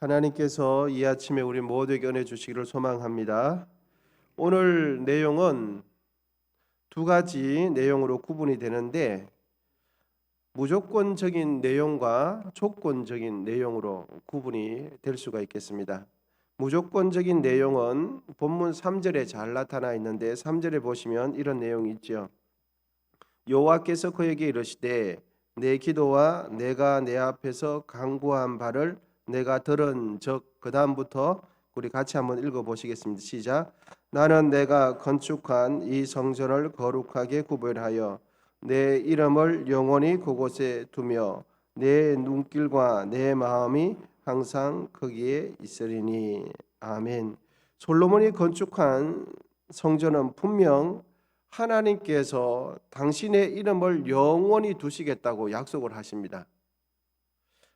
하나님께서 이 아침에 우리 모두에게 은혜 주시기를 소망합니다. 오늘 내용은 두 가지 내용으로 구분이 되는데 무조건적인 내용과 조건적인 내용으로 구분이 될 수가 있겠습니다. 무조건적인 내용은 본문 3절에 잘 나타나 있는데 3절에 보시면 이런 내용이 있죠. 여호와께서 그에게 이르시되 내 기도와 내가 내 앞에서 간구한 바를 내가 들은 즉 그 다음부터 우리 같이 한번 읽어보시겠습니다. 시작. 나는 내가 건축한 이 성전을 거룩하게 구별하여 내 이름을 영원히 그곳에 두며 내 눈길과 내 마음이 항상 거기에 있으리니. 아멘. 솔로몬이 건축한 성전은 분명 하나님께서 당신의 이름을 영원히 두시겠다고 약속을 하십니다.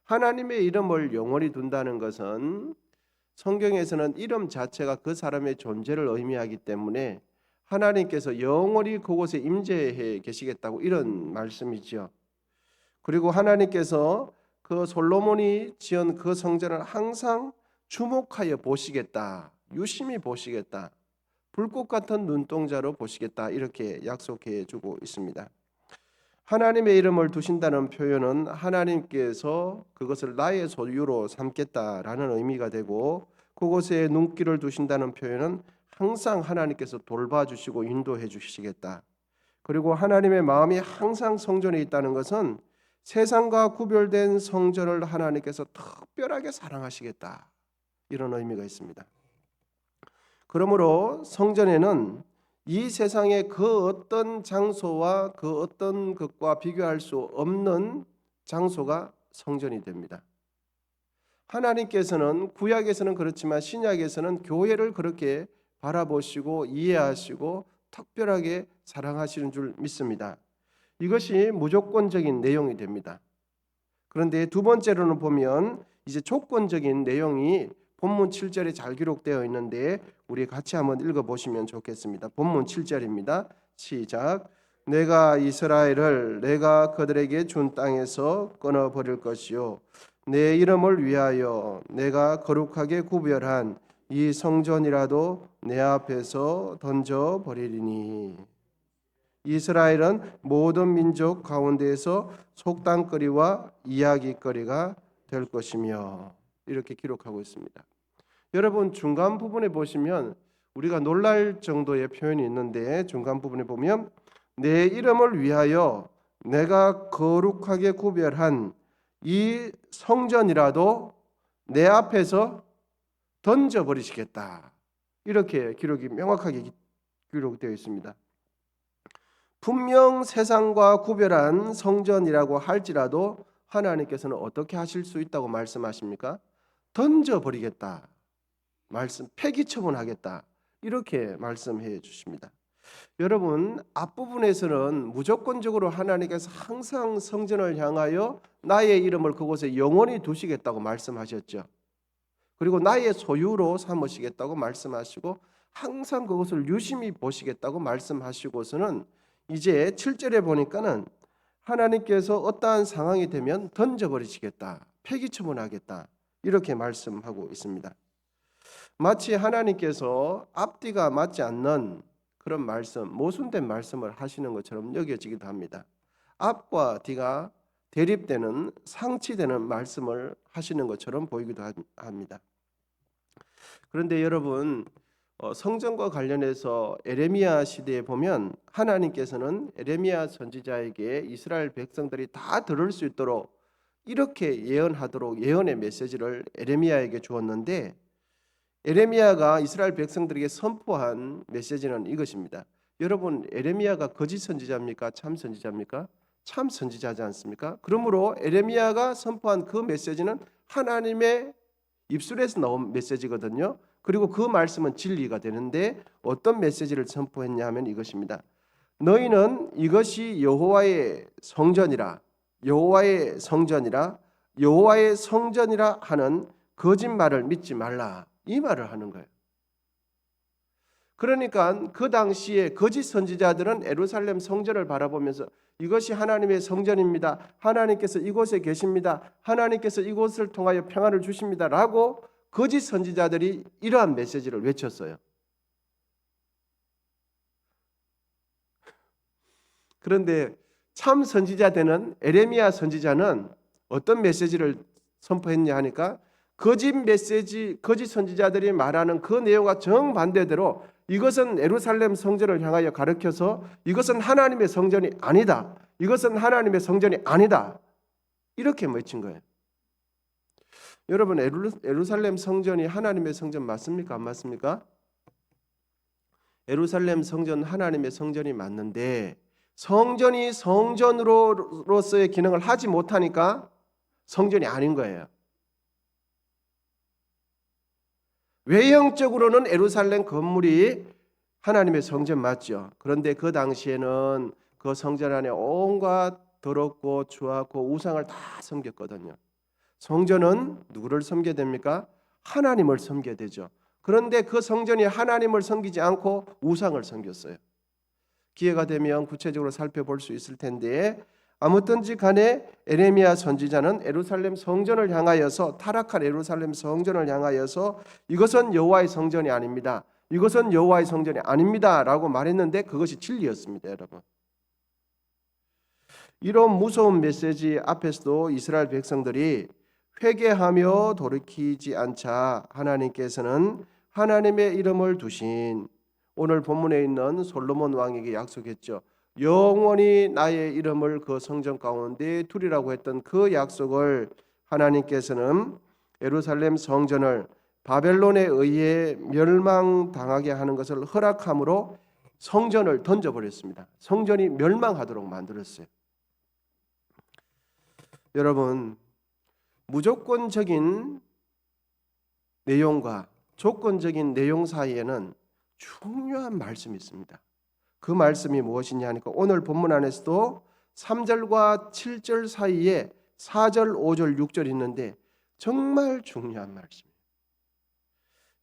하나님의 이름을 영원히 둔다는 것은 성경에서는 이름 자체가 그 사람의 존재를 의미하기 때문에 하나님께서 영원히 그곳에 임재해 계시겠다고 이런 말씀이죠. 그리고 하나님께서 그 솔로몬이 지은 그 성전을 항상 주목하여 보시겠다, 유심히 보시겠다, 불꽃 같은 눈동자로 보시겠다 이렇게 약속해 주고 있습니다. 하나님의 이름을 두신다는 표현은 하나님께서 그것을 나의 소유로 삼겠다라는 의미가 되고, 그곳에 눈길을 두신다는 표현은 항상 하나님께서 돌봐주시고 인도해 주시겠다. 그리고 하나님의 마음이 항상 성전에 있다는 것은 세상과 구별된 성전을 하나님께서 특별하게 사랑하시겠다 이런 의미가 있습니다. 그러므로 성전에는 이 세상의 그 어떤 장소와 그 어떤 것과 비교할 수 없는 장소가 성전이 됩니다. 하나님께서는 구약에서는 그렇지만 신약에서는 교회를 그렇게 바라보시고 이해하시고 특별하게 사랑하시는 줄 믿습니다. 이것이 무조건적인 내용이 됩니다. 그런데 두 번째로는 보면 이제 조건적인 내용이 본문 7절에 잘 기록되어 있는데 우리 같이 한번 읽어보시면 좋겠습니다. 본문 7절입니다. 시작. 내가 이스라엘을 내가 그들에게 준 땅에서 끊어버릴 것이요 내 이름을 위하여 내가 거룩하게 구별한 이 성전이라도 내 앞에서 던져버리리니. 이스라엘은 모든 민족 가운데에서 속담거리와 이야기거리가 될 것이며 이렇게 기록하고 있습니다. 여러분 중간 부분에 보시면 우리가 놀랄 정도의 표현이 있는데 중간 부분에 보면 내 이름을 위하여 내가 거룩하게 구별한 이 성전이라도 내 앞에서 던져버리시겠다. 이렇게 기록이 명확하게 기록되어 있습니다. 분명 세상과 구별한 성전이라고 할지라도 하나님께서는 어떻게 하실 수 있다고 말씀하십니까? 던져버리겠다. 말씀 폐기 처분하겠다. 이렇게 말씀해 주십니다. 여러분 앞부분에서는 무조건적으로 하나님께서 항상 성전을 향하여 나의 이름을 그곳에 영원히 두시겠다고 말씀하셨죠. 그리고 나의 소유로 삼으시겠다고 말씀하시고 항상 그것을 유심히 보시겠다고 말씀하시고서는 이제 7절에 보니까는 하나님께서 어떠한 상황이 되면 던져버리시겠다, 폐기 처분하겠다 이렇게 말씀하고 있습니다. 마치 하나님께서 앞뒤가 맞지 않는 그런 말씀, 모순된 말씀을 하시는 것처럼 여겨지기도 합니다. 앞과 뒤가 대립되는 상치되는 말씀을 하시는 것처럼 보이기도 합니다. 그런데 여러분 성전과 관련해서 에레미야 시대에 보면 하나님께서는 에레미야 선지자에게 이스라엘 백성들이 다 들을 수 있도록 이렇게 예언하도록 예언의 메시지를 에레미야에게 주었는데 에레미야가 이스라엘 백성들에게 선포한 메시지는 이것입니다. 여러분 에레미야가 거짓 선지자입니까? 참 선지자입니까? 참 선지자지 않습니까? 그러므로 에레미야가 선포한 그 메시지는 하나님의 입술에서 나온 메시지거든요. 그리고 그 말씀은 진리가 되는데 어떤 메시지를 선포했냐 하면 이것입니다. 너희는 이것이 여호와의 성전이라 여호와의 성전이라 여호와의 성전이라 하는 거짓말을 믿지 말라. 이 말을 하는 거예요. 그러니까 그 당시에 거짓 선지자들은 예루살렘 성전을 바라보면서 이것이 하나님의 성전입니다. 하나님께서 이곳에 계십니다. 하나님께서 이곳을 통하여 평안을 주십니다. 라고 거짓 선지자들이 이러한 메시지를 외쳤어요. 그런데 참 선지자 되는 에레미야 선지자는 어떤 메시지를 선포했냐 하니까 거짓 선지자들이 말하는 그 내용과 정반대대로 이것은 예루살렘 성전을 향하여 가르쳐서 이것은 하나님의 성전이 아니다. 이것은 하나님의 성전이 아니다. 이렇게 외친 거예요. 여러분, 예루살렘 성전이 하나님의 성전 맞습니까? 안 맞습니까? 예루살렘 성전 하나님의 성전이 맞는데 성전이 성전으로서의 기능을 하지 못하니까 성전이 아닌 거예요. 외형적으로는 예루살렘 건물이 하나님의 성전 맞죠. 그런데 그 당시에는 그 성전 안에 온갖 더럽고 추하고 우상을 다 섬겼거든요. 성전은 누구를 섬겨야 됩니까? 하나님을 섬겨야 되죠. 그런데 그 성전이 하나님을 섬기지 않고 우상을 섬겼어요. 기회가 되면 구체적으로 살펴볼 수 있을 텐데 아무튼지 간에 에레미야 선지자는 예루살렘 성전을 향하여서 타락한 예루살렘 성전을 향하여서 이것은 여호와의 성전이 아닙니다. 이것은 여호와의 성전이 아닙니다라고 말했는데 그것이 진리였습니다, 여러분. 이런 무서운 메시지 앞에서도 이스라엘 백성들이 회개하며 돌이키지 않자 하나님께서는 하나님의 이름을 두신 오늘 본문에 있는 솔로몬 왕에게 약속했죠. 영원히 나의 이름을 그 성전 가운데 두리라고 했던 그 약속을 하나님께서는 예루살렘 성전을 바벨론에 의해 멸망당하게 하는 것을 허락함으로 성전을 던져버렸습니다. 성전이 멸망하도록 만들었어요. 여러분, 무조건적인 내용과 조건적인 내용 사이에는 중요한 말씀이 있습니다. 그 말씀이 무엇이냐 하니까 오늘 본문 안에서도 3절과 7절 사이에 4절, 5절, 6절 있는데 정말 중요한 말씀이에요.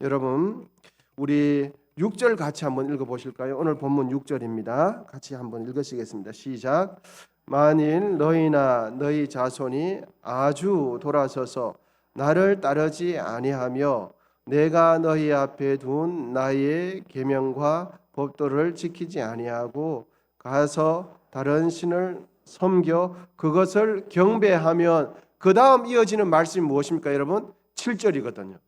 여러분, 우리 6절 같이 한번 읽어보실까요? 오늘 본문 6절입니다. 같이 한번 읽으시겠습니다. 시작. 만일 너희나 너희 자손이 아주 돌아서서 나를 따르지 아니하며 내가 너희 앞에 둔 나의 계명과 법도를 지키지 아니하고 가서 다른 신을 섬겨 그것을 경배하면 그 다음 이어지는 말씀이 무엇입니까, 여러분? 7절이거든요.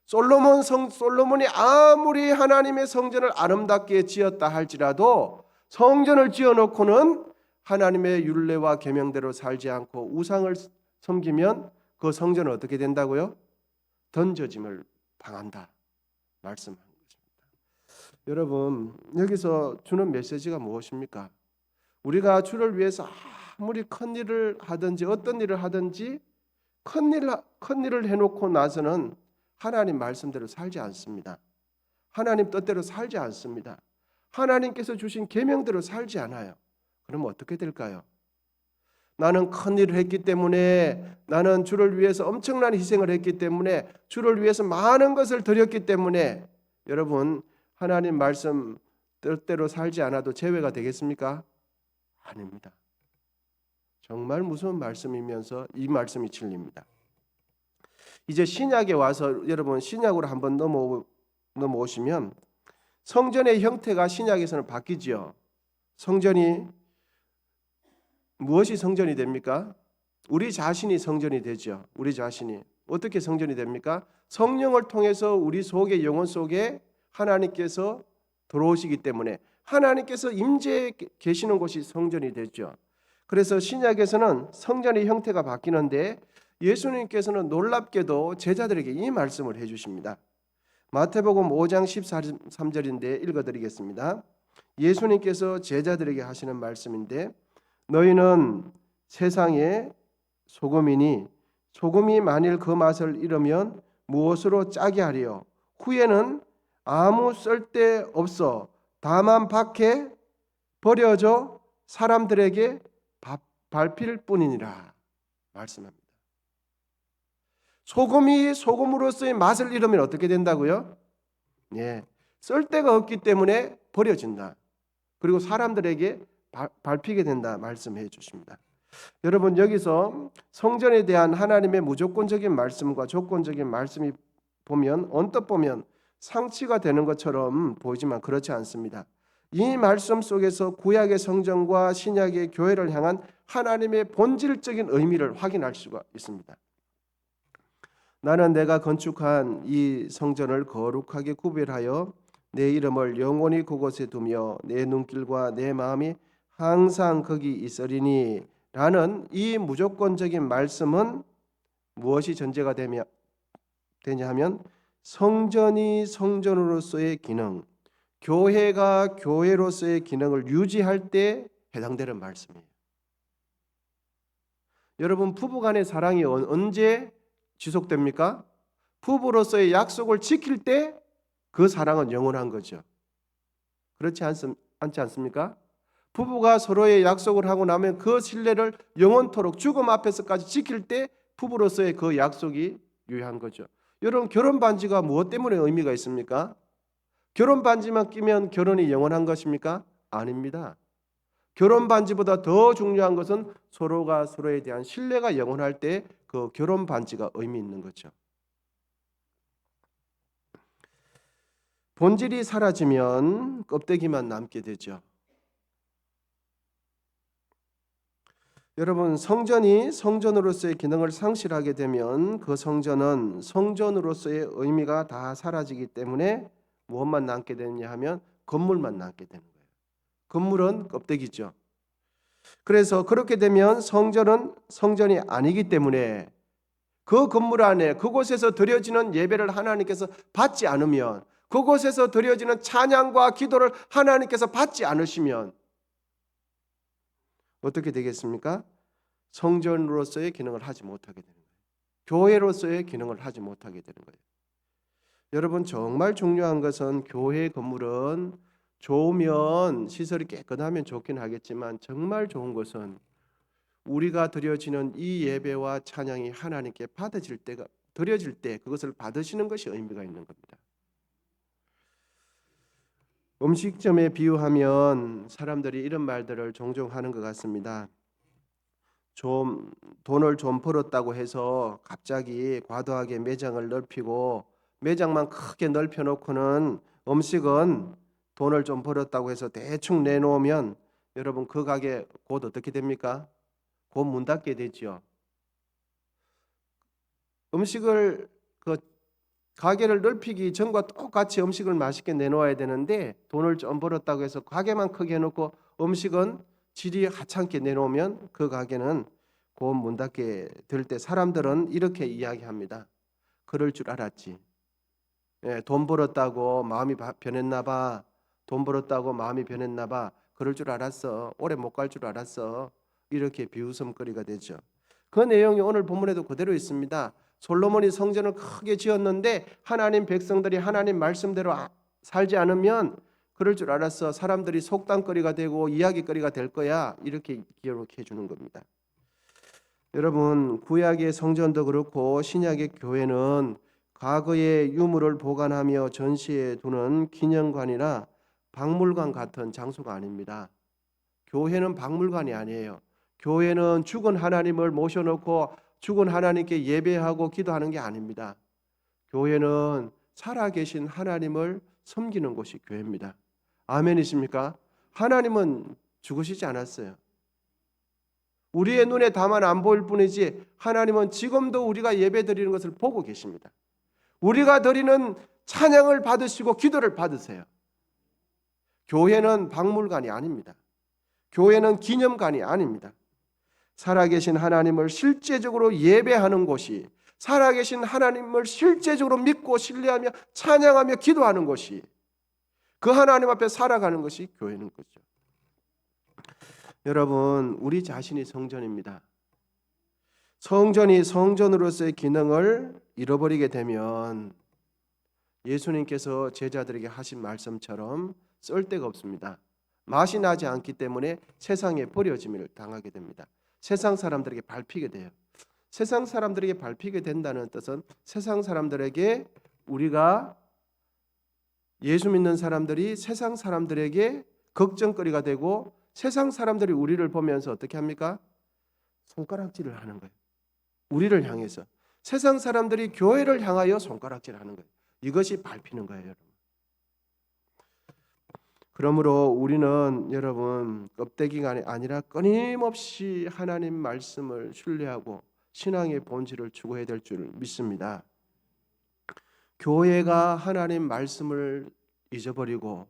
솔로몬이 아무리 하나님의 성전을 아름답게 지었다 할지라도 성전을 지어놓고는 하나님의 율례와 계명대로 살지 않고 우상을 섬기면 그 성전은 어떻게 된다고요? 던져짐을 당한다 말씀하는 것입니다. 여러분, 여기서 주는 메시지가 무엇입니까? 우리가 주를 위해서 아무리 큰 일을 하든지 어떤 일을 하든지 큰 일을 해놓고 나서는 하나님 말씀대로 살지 않습니다. 하나님 뜻대로 살지 않습니다. 하나님께서 주신 계명대로 살지 않아요. 그러면 어떻게 될까요? 나는 큰 일을 했기 때문에, 나는 주를 위해서 엄청난 희생을 했기 때문에, 주를 위해서 많은 것을 드렸기 때문에 여러분, 하나님 말씀 뜻대로 살지 않아도 제외가 되겠습니까? 아닙니다. 정말 무서운 말씀이면서 이 말씀이 진리입니다. 이제 신약에 와서 여러분 신약으로 한번 넘어오시면 성전의 형태가 신약에서는 바뀌지요. 성전이 무엇이 성전이 됩니까? 우리 자신이 성전이 되죠. 우리 자신이 어떻게 성전이 됩니까? 성령을 통해서 우리 속에 영혼 속에 하나님께서 들어오시기 때문에 하나님께서 임재해 계시는 곳이 성전이 되죠. 그래서 신약에서는 성전의 형태가 바뀌는데 예수님께서는 놀랍게도 제자들에게 이 말씀을 해주십니다. 마태복음 5장 13절인데 읽어드리겠습니다. 예수님께서 제자들에게 하시는 말씀인데 너희는 세상의 소금이니 소금이 만일 그 맛을 잃으면 무엇으로 짜게 하리요? 후에는 아무 쓸데 없어 다만 밖에 버려져 사람들에게 밟힐 뿐이니라 말씀합니다. 소금이 소금으로서의 맛을 잃으면 어떻게 된다고요? 예, 쓸데가 없기 때문에 버려진다. 그리고 사람들에게 밟히게 된다 말씀해 주십니다. 여러분, 여기서 성전에 대한 하나님의 무조건적인 말씀과 조건적인 말씀이 보면 언뜻 보면 상치가 되는 것처럼 보이지만 그렇지 않습니다. 이 말씀 속에서 구약의 성전과 신약의 교회를 향한 하나님의 본질적인 의미를 확인할 수가 있습니다. 나는 내가 건축한 이 성전을 거룩하게 구별하여 내 이름을 영원히 그곳에 두며 내 눈길과 내 마음이 항상 거기 있으리니 라는 이 무조건적인 말씀은 무엇이 전제가 되냐 하면 성전이 성전으로서의 기능, 교회가 교회로서의 기능을 유지할 때 해당되는 말씀이에요. 여러분, 부부간의 사랑이 언제 지속됩니까? 부부로서의 약속을 지킬 때 그 사랑은 영원한 거죠. 그렇지 않지 않습니까? 부부가 서로의 약속을 하고 나면 그 신뢰를 영원토록 죽음 앞에서까지 지킬 때 부부로서의 그 약속이 유효한 거죠. 여러분, 결혼 반지가 무엇 때문에 의미가 있습니까? 결혼 반지만 끼면 결혼이 영원한 것입니까? 아닙니다. 결혼 반지보다 더 중요한 것은 서로가 서로에 대한 신뢰가 영원할 때 그 결혼 반지가 의미 있는 거죠. 본질이 사라지면 껍데기만 남게 되죠. 여러분, 성전이 성전으로서의 기능을 상실하게 되면 그 성전은 성전으로서의 의미가 다 사라지기 때문에 무엇만 남게 되느냐 하면 건물만 남게 되는 거예요. 건물은 껍데기죠. 그래서 그렇게 되면 성전은 성전이 아니기 때문에 그 건물 안에 그곳에서 드려지는 예배를 하나님께서 받지 않으면, 그곳에서 드려지는 찬양과 기도를 하나님께서 받지 않으시면 어떻게 되겠습니까? 성전으로서의 기능을 하지 못하게 되는 거예요. 교회로서의 기능을 하지 못하게 되는 거예요. 여러분, 정말 중요한 것은 교회 건물은 좋으면, 시설이 깨끗하면 좋긴 하겠지만 정말 좋은 것은 우리가 드려지는 이 예배와 찬양이 하나님께 드려질 때 그것을 받으시는 것이 의미가 있는 겁니다. 음식점에 비유하면 사람들이 이런 말들을 종종 하는 것 같습니다. 돈을 좀 벌었다고 해서 갑자기 과도하게 매장을 넓히고 매장만 크게 넓혀놓고는 음식은 돈을 좀 벌었다고 해서 대충 내놓으면 여러분, 그 가게 곧 어떻게 됩니까? 곧 문 닫게 되죠. 음식을 가게를 넓히기 전과 똑같이 음식을 맛있게 내놓아야 되는데 돈을 좀 벌었다고 해서 가게만 크게 해놓고 음식은 질이 하찮게 내놓으면 그 가게는 곧 문 닫게 될 때 사람들은 이렇게 이야기합니다. 그럴 줄 알았지. 돈 벌었다고 마음이 변했나 봐. 돈 벌었다고 마음이 변했나 봐. 그럴 줄 알았어. 오래 못 갈 줄 알았어. 이렇게 비웃음거리가 되죠. 그 내용이 오늘 본문에도 그대로 있습니다. 솔로몬이 성전을 크게 지었는데 하나님 백성들이 하나님 말씀대로 살지 않으면 그럴 줄 알았어. 사람들이 속담거리가 되고 이야기거리가 될 거야. 이렇게 기록해 주는 겁니다. 여러분, 구약의 성전도 그렇고 신약의 교회는 과거의 유물을 보관하며 전시해 두는 기념관이나 박물관 같은 장소가 아닙니다. 교회는 박물관이 아니에요. 교회는 죽은 하나님을 모셔놓고 죽은 하나님께 예배하고 기도하는 게 아닙니다. 교회는 살아계신 하나님을 섬기는 곳이 교회입니다. 아멘이십니까? 하나님은 죽으시지 않았어요. 우리의 눈에 다만 안 보일 뿐이지 하나님은 지금도 우리가 예배 드리는 것을 보고 계십니다. 우리가 드리는 찬양을 받으시고 기도를 받으세요. 교회는 박물관이 아닙니다. 교회는 기념관이 아닙니다. 살아계신 하나님을 실제적으로 예배하는 곳이, 살아계신 하나님을 실제적으로 믿고 신뢰하며 찬양하며 기도하는 곳이, 그 하나님 앞에 살아가는 것이 교회는 거죠. 여러분, 우리 자신이 성전입니다. 성전이 성전으로서의 기능을 잃어버리게 되면 예수님께서 제자들에게 하신 말씀처럼 쓸데가 없습니다. 맛이 나지 않기 때문에 세상에 버려짐을 당하게 됩니다. 세상 사람들에게 밟히게 돼요. 세상 사람들에게 밟히게 된다는 뜻은 세상 사람들에게 우리가 예수 믿는 사람들이 세상 사람들에게 걱정거리가 되고 세상 사람들이 우리를 보면서 어떻게 합니까? 손가락질을 하는 거예요. 우리를 향해서. 세상 사람들이 교회를 향하여 손가락질하는 거예요. 이것이 밟히는 거예요, 여러분. 그러므로 우리는 여러분 껍데기가 아니라 끊임없이 하나님 말씀을 신뢰하고 신앙의 본질을 추구해야 될 줄 믿습니다. 교회가 하나님 말씀을 잊어버리고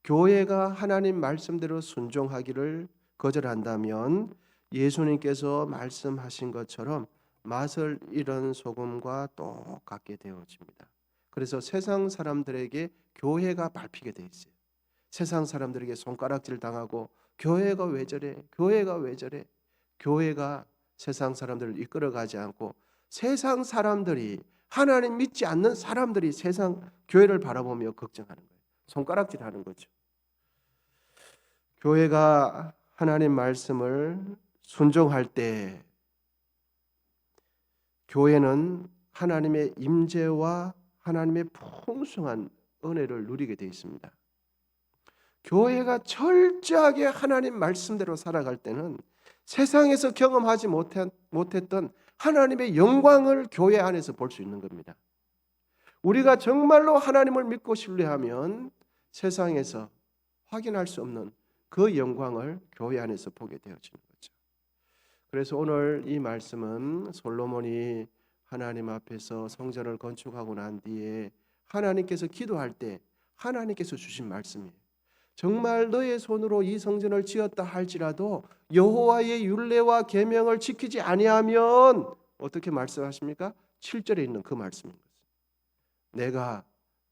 교회가 하나님 말씀대로 순종하기를 거절한다면 예수님께서 말씀하신 것처럼 맛을 잃은 소금과 똑같게 되어집니다. 그래서 세상 사람들에게 교회가 밟히게 돼 있어요. 세상 사람들에게 손가락질 당하고 교회가 왜 저래? 교회가 왜 저래? 교회가 세상 사람들을 이끌어가지 않고 세상 사람들이 하나님 믿지 않는 사람들이 세상 교회를 바라보며 걱정하는 거예요. 손가락질하는 거죠. 교회가 하나님 말씀을 순종할 때 교회는 하나님의 임재와 하나님의 풍성한 은혜를 누리게 되어 있습니다. 교회가 철저하게 하나님 말씀대로 살아갈 때는 세상에서 경험하지 못했던 하나님의 영광을 교회 안에서 볼 수 있는 겁니다. 우리가 정말로 하나님을 믿고 신뢰하면 세상에서 확인할 수 없는 그 영광을 교회 안에서 보게 되어지는 거죠. 그래서 오늘 이 말씀은 솔로몬이 하나님 앞에서 성전을 건축하고 난 뒤에 하나님께서 기도할 때 하나님께서 주신 말씀이에요. 정말 너의 손으로 이 성전을 지었다 할지라도 여호와의 율례와 계명을 지키지 아니하면 어떻게 말씀하십니까? 7절에 있는 그 말씀입니다. 내가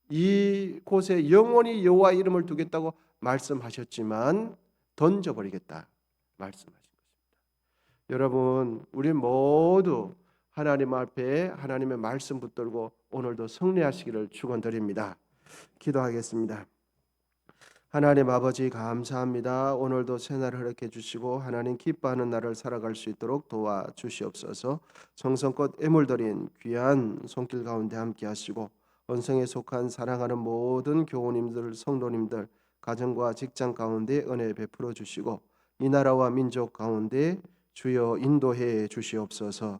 이 곳에 영원히 여호와 이름을 두겠다고 말씀하셨지만 던져버리겠다 말씀하신 것입니다. 여러분, 우리 모두 하나님 앞에 하나님의 말씀 붙들고 오늘도 승리하시기를 축원드립니다. 기도하겠습니다. 하나님 아버지 감사합니다. 오늘도 새날을 허락해 주시고 하나님 기뻐하는 날을 살아갈 수 있도록 도와주시옵소서. 정성껏 애물들인 귀한 손길 가운데 함께 하시고 언성에 속한 사랑하는 모든 교우님들, 성도님들 가정과 직장 가운데 은혜 베풀어 주시고 이 나라와 민족 가운데 주여 인도해 주시옵소서.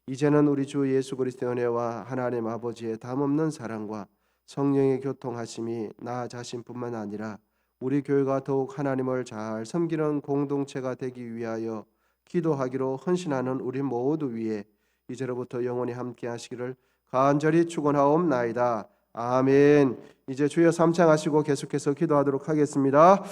이제는 우리 주 예수 그리스도의 은혜와 하나님 아버지의 담없는 사랑과 성령의 교통하심이 나 자신뿐만 아니라 우리 교회가 더욱 하나님을 잘 섬기는 공동체가 되기 위하여 기도하기로 헌신하는 우리 모두 위에 이제로부터 영원히 함께 하시기를 간절히 축원하옵나이다. 아멘. 이제 주여 삼창하시고 계속해서 기도하도록 하겠습니다.